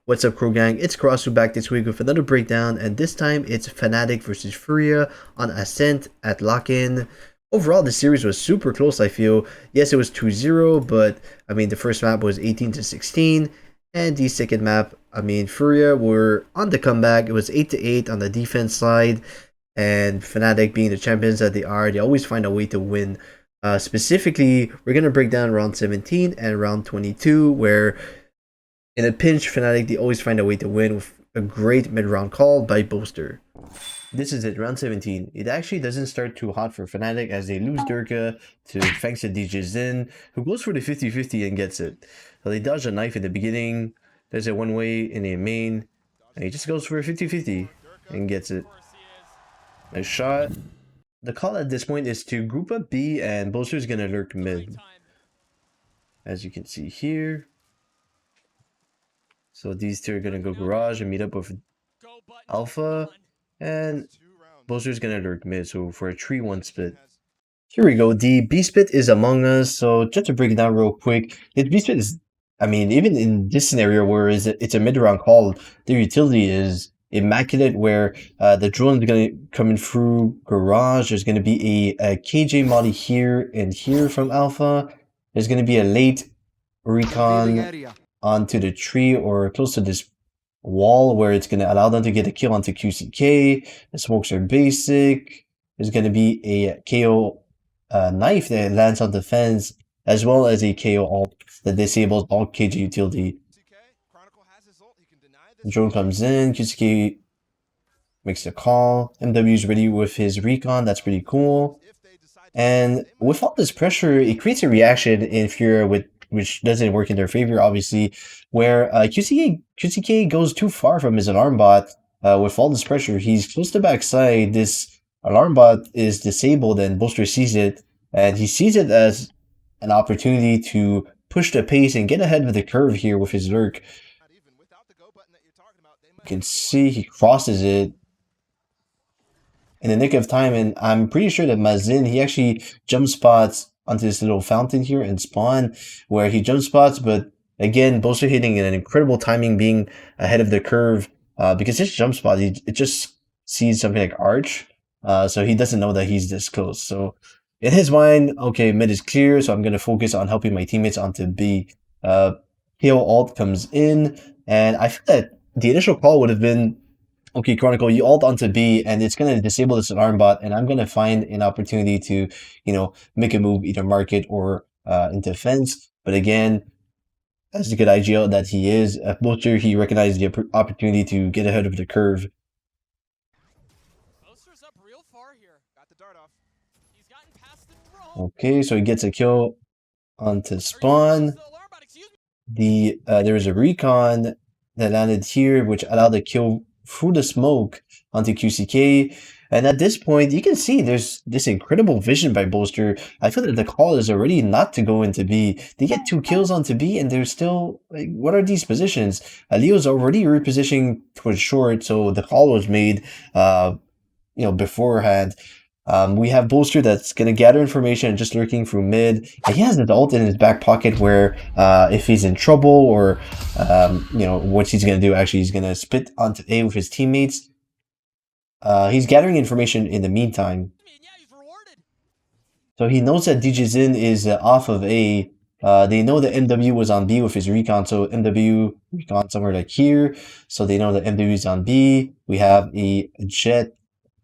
What's up, Crow Gang? It's Karasu back this week with another breakdown, and this time it's FNATIC versus FURIA on Ascent at lock-in. Overall, the series was super close, I feel. Yes, it was 2-0, but I mean, the first map was 18-16, and the second map, I mean, FURIA were on the comeback. It was 8-8 on the defense side, and FNATIC being the champions that they are, they always find a way to win. Specifically, we're going to break down round 17 and round 22, where in a pinch, FNATIC, they always find a way to win with a great mid-round call by Boaster. This is it, round 17. It actually doesn't start too hot for FNATIC as they lose Durka to thanks to DJ Zin, who goes for the 50-50 and gets it. So they dodge a knife in the beginning, there's a one-way in a main, and he just goes for a 50-50 and gets it. Nice shot. The call at this point is to group up B, and Boaster is going to lurk mid. As you can see here. So these two are going to go garage and meet up with Alpha, and Boaster's going to lurk mid, so for a 3-1 split. Here we go, the B split is among us, so just to break it down real quick, the B split is, I mean, even in this scenario where it's a mid-round call, their utility is immaculate, where the drone is going to come in through garage. There's going to be a KJ molly here and here from Alpha. There's going to be a late recon onto the tree or close to this wall where it's going to allow them to get a kill onto QCK. The smokes are basic. There's going to be a KO knife that lands on the fence, as well as a KO ult that disables all KJ utility. Drone comes in, QCK makes the call. MW is ready with his recon, that's pretty cool. And with all this pressure, it creates a reaction in FURIA which doesn't work in their favor, obviously, where QCK goes too far from his alarm bot. With all this pressure, he's close to backside. This alarm bot is disabled, and Boaster sees it, and he sees it as an opportunity to push the pace and get ahead of the curve here with his lurk. You can see he crosses it in the nick of time, and I'm pretty sure that Mazin, he actually jump spots onto this little fountain here and spawn, where he jump spots, but again, Boaster hitting an incredible timing, being ahead of the curve, because this jump spot, it just sees something like Arch, so he doesn't know that he's this close. So in his mind, okay, mid is clear, so I'm going to focus on helping my teammates onto B. KO ult comes in, and I feel that the initial call would have been, okay, Chronicle, you ult onto B, and it's going to disable this alarm bot, and I'm going to find an opportunity to, you know, make a move, either market or into fence. But again, as the good IGL that he is, Boaster, he recognized the opportunity to get ahead of the curve. Boaster's up real far here. Got the dart off. He's gotten past the drone. Okay, so he gets a kill onto spawn. There was a recon that landed here, which allowed the kill through the smoke onto QCK. And at this point, you can see there's this incredible vision by Boaster. I feel that the call is already not to go into B. They get 2 kills onto B, and they're still, like, what are these positions? Leo's already repositioning towards short, so the call was made, beforehand. We have Boaster that's going to gather information and just lurking through mid. And he has an ult in his back pocket where if he's in trouble or, what he's going to do, actually, he's going to spit onto A with his teammates. He's gathering information in the meantime. So he knows that DJ Zin is off of A. They know that MW was on B with his recon, so MW recon somewhere like here. So they know that MW is on B. We have a Jet.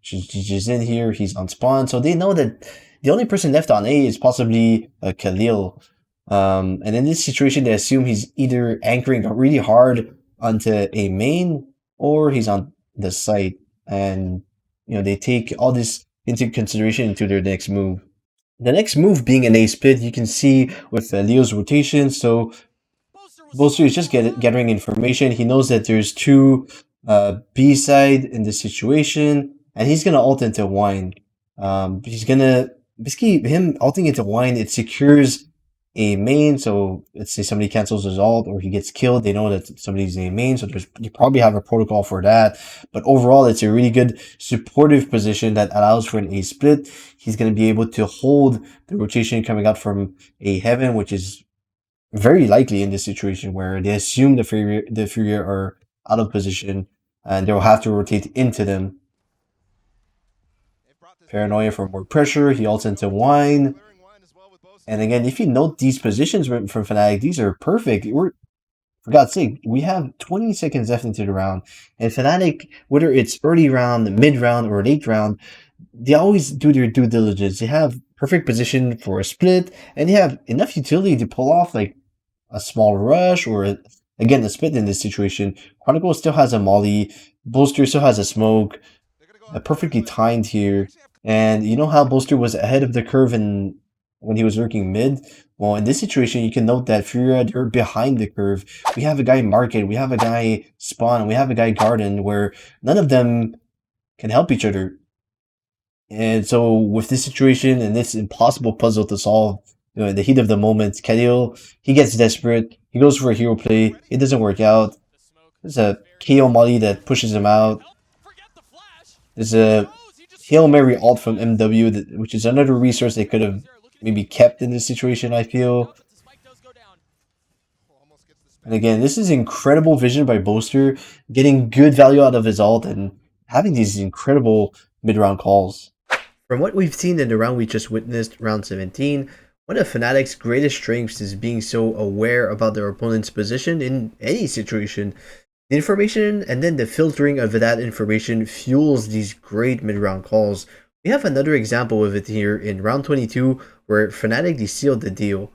She's in here, he's on spawn, so they know that the only person left on A is possibly Khalil. And in this situation, they assume he's either anchoring really hard onto a main or he's on the site. And, they take all this into consideration into their next move. The next move being an A split, you can see with Leo's rotation. So Boaster is just gathering information. He knows that there's 2 B side in this situation. And he's going to ult into wine. He's going to, basically, him ulting into wine, it secures a main. So let's say somebody cancels his ult or he gets killed. They know that somebody's a main. So you probably have a protocol for that. But overall, it's a really good supportive position that allows for an A split. He's going to be able to hold the rotation coming out from A heaven, which is very likely in this situation where they assume the Furia are out of position and they'll have to rotate into them. Paranoia for more pressure. He ults into wine. And again, if you note these positions from FNATIC, these are perfect. For God's sake, we have 20 seconds left into the round. And FNATIC, whether it's early round, mid round, or late round, they always do their due diligence. They have perfect position for a split, and they have enough utility to pull off like a small rush or again a split in this situation. Chronicle still has a molly, Boaster still has a smoke, perfectly timed here. And you know how Boaster was ahead of the curve in when he was lurking mid? Well, in this situation, you can note that Furia, they're behind the curve. We have a guy Market, we have a guy Spawn, and we have a guy Garden, where none of them can help each other. And so with this situation and this impossible puzzle to solve, in the heat of the moment, Khalil, he gets desperate. He goes for a hero play. It doesn't work out. There's a KO Molly that pushes him out. There's a Hail Mary ult from MW, which is another resource they could have maybe kept in this situation, I feel. And again, this is incredible vision by Boaster, getting good value out of his ult and having these incredible mid-round calls. From what we've seen in the round we just witnessed, round 17, one of FNATIC's greatest strengths is being so aware about their opponent's position in any situation. The information and then the filtering of that information fuels these great mid-round calls. We have another example of it here in round 22 where FNATIC they sealed the deal.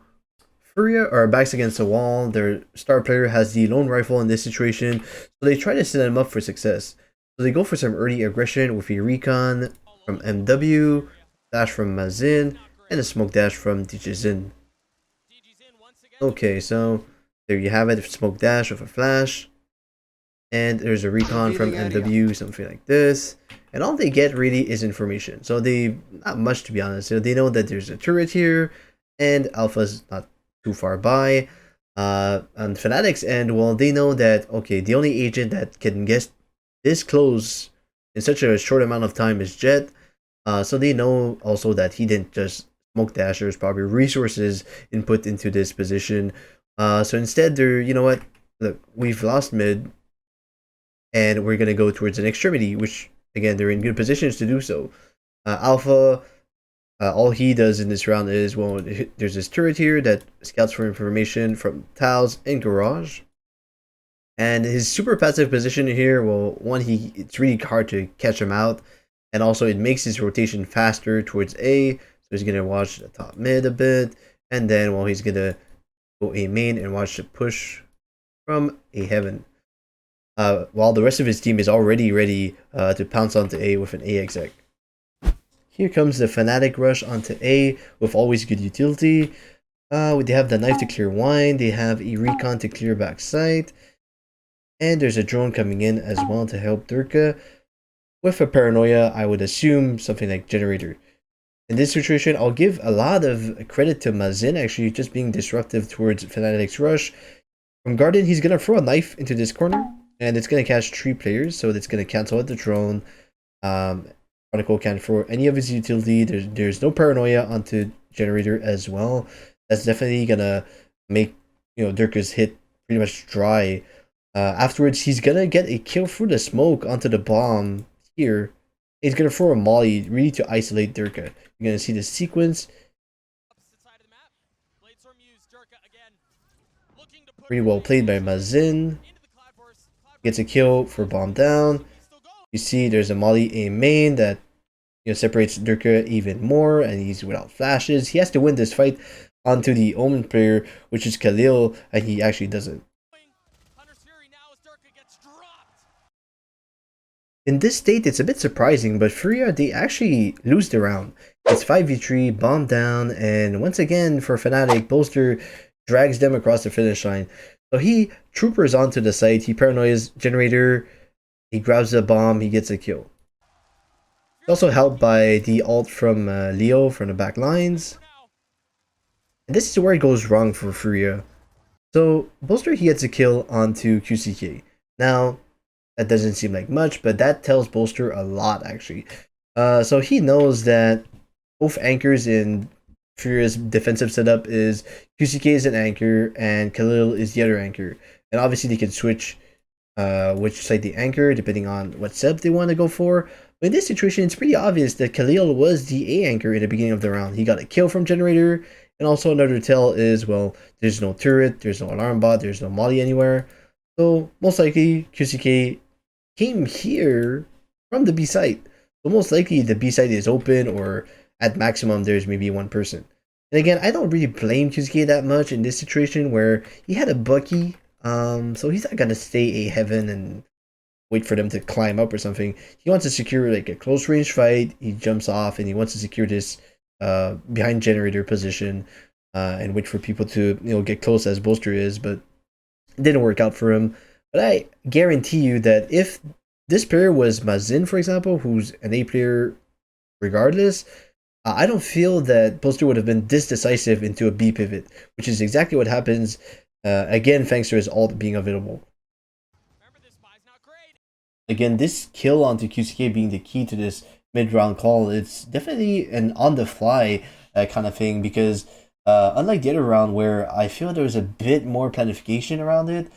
FURIA are backs against the wall, their star player has the lone rifle in this situation, so they try to set him up for success. So they go for some early aggression with a recon from MW, dash from Mazin, and a smoke dash from DJZin. Okay, so there you have it, smoke dash with a flash. And there's a recon from MW, something like this. And all they get really is information. So they, not much to be honest. They know that there's a turret here, and Alpha's not too far by. On FNATIC's end, well, they know that, okay, the only agent that can get this close in such a short amount of time is Jet. So they know also that he didn't just smoke dash. There's probably resources input into this position. So instead, they're, you know what, look, we've lost mid. And we're going to go towards an extremity, which, again, they're in good positions to do so. Alpha, all he does in this round is, well, there's this turret here that scouts for information from Tiles and Garage. And his super passive position here, well, one, it's really hard to catch him out. And also, it makes his rotation faster towards A. So he's going to watch the top mid a bit. And then, well, he's going to go A main and watch the push from A heaven. While the rest of his team is already ready to pounce onto A with an A exec. Here comes the FNATIC rush onto A with always good utility. They have the knife to clear wine, they have a recon to clear back sight, and there's a drone coming in as well to help Durka. With a paranoia, I would assume something like generator. In this situation, I'll give a lot of credit to Mazin actually just being disruptive towards FNATIC's rush. From Garden, he's gonna throw a knife into this corner. And it's going to catch 3 players, so it's going to cancel out the drone. Chronicle can't throw any of his utility. There's no paranoia onto generator as well. That's definitely going to make Durka's hit pretty much dry. Afterwards, he's going to get a kill through the smoke onto the bomb here. He's going to throw a molly really to isolate Durka. You're going to see the sequence. Pretty well played by Mazin. Gets a kill for bomb down. You see there's a molly A main that separates Durka even more, and he's without flashes. He has to win this fight onto the Omen player, which is Khalil, and he actually doesn't. In this state, it's a bit surprising, but FURIA, they actually lose the round. It's 5v3, bomb down, and once again, for FNATIC, Boaster drags them across the finish line. So he troopers onto the site, he paranoias generator, he grabs a bomb, he gets a kill. He's also helped by the ult from Leo from the back lines. And this is where it goes wrong for FURIA. So Boaster, he gets a kill onto QCK. Now, that doesn't seem like much, but that tells Boaster a lot actually. So he knows that both anchors in Furia's defensive setup is QCK is an anchor and Khalil is the other anchor. And obviously they can switch which side they anchor depending on what setup they want to go for. But in this situation, it's pretty obvious that Khalil was the A anchor in the beginning of the round. He got a kill from Generator, and also another tell is, well, there's no turret, there's no alarm bot, there's no molly anywhere. So most likely QCK came here from the B site. So most likely the B site is open, or at maximum there's maybe one person. And again, I don't really blame QCK that much in this situation where he had a Bucky, so he's not gonna stay A heaven and wait for them to climb up or something. He wants to secure like a close range fight. He jumps off and he wants to secure this behind generator position and wait for people to get close as Boaster is, but it didn't work out for him. But I guarantee you that if this player was Mazin, for example, who's an A player regardless, I don't feel that Boaster would have been this decisive into a B pivot, which is exactly what happens again thanks to his ult being available. Again, this kill onto QCK being the key to this mid-round call, it's definitely an on-the-fly kind of thing, because unlike the other round where I feel there was a bit more planification around it,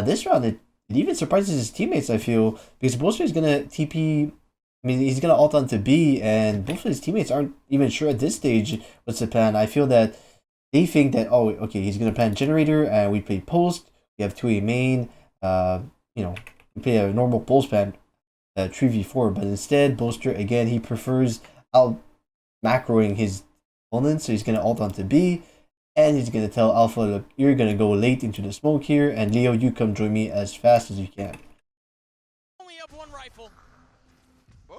this round it even surprises his teammates, I feel, because Boaster is going to TP, I mean, he's going to ult onto B, and both of his teammates aren't even sure at this stage what's the plan. I feel that they think that, oh, okay, he's going to plan Generator, and we play Post, we have 2A main, we play a normal pulse pan 3v4, but instead Boaster, again, he prefers out macroing his opponent, so he's going to ult onto B, and he's going to tell Alpha, look, you're going to go late into the smoke here, and Leo, you come join me as fast as you can. Only up one rifle.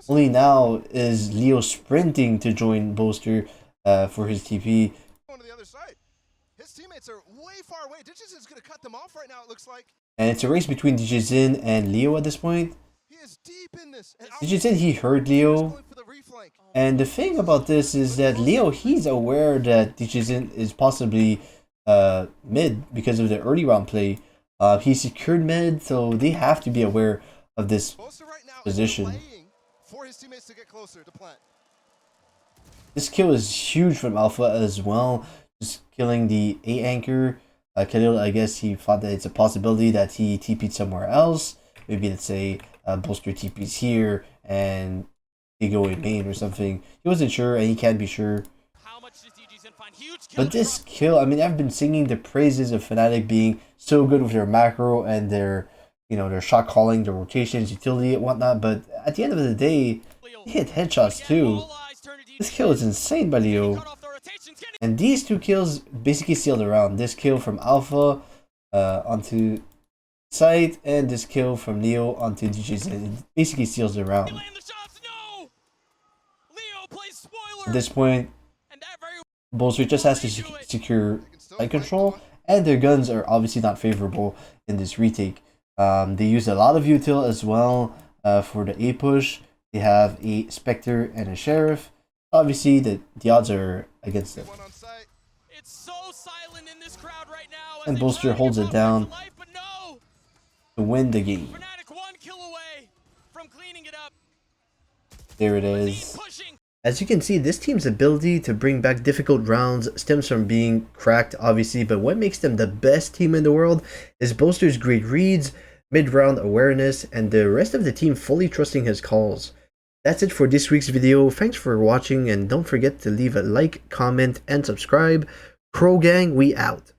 Only now is Leo sprinting to join Boaster for his TP. Going to the other side. His teammates are way far away. Ditches is going to cut them off right now, it looks like. And it's a race between DJZin and Leo at this point. He is deep in this. DJZin, he heard Leo. And the thing about this is that Leo, he's aware that DJZin is possibly mid because of the early round play. He secured mid, so they have to be aware of this position. For his teammates to get closer to plant. This kill is huge from Alpha as well. Just killing the A anchor. Khalil, I guess he thought that it's a possibility that he TP'd somewhere else. Maybe let's say Boaster TP's here and they go in main or something. He wasn't sure and he can't be sure. But this kill, I mean, I've been singing the praises of FNATIC being so good with their macro and their, their shot calling, their rotations, utility and whatnot. But at the end of the day, they hit headshots too. This kill is insane by Leo. And these two kills basically sealed the round. This kill from Alpha onto site, and this kill from Leo onto DJZ. It basically seals the round. At this point, Boaster just has to secure site control, and their guns are obviously not favorable in this retake. They use a lot of util as well for the A push. They have a Spectre and a Sheriff. Obviously, the odds are against them. And Boaster holds it down to win the game. There it is. As you can see, this team's ability to bring back difficult rounds stems from being cracked, obviously, but what makes them the best team in the world is Boaster's great reads, mid-round awareness, and the rest of the team fully trusting his calls. That's it for this week's video. Thanks for watching, and don't forget to leave a like, comment, and subscribe. Crow Gang, we out.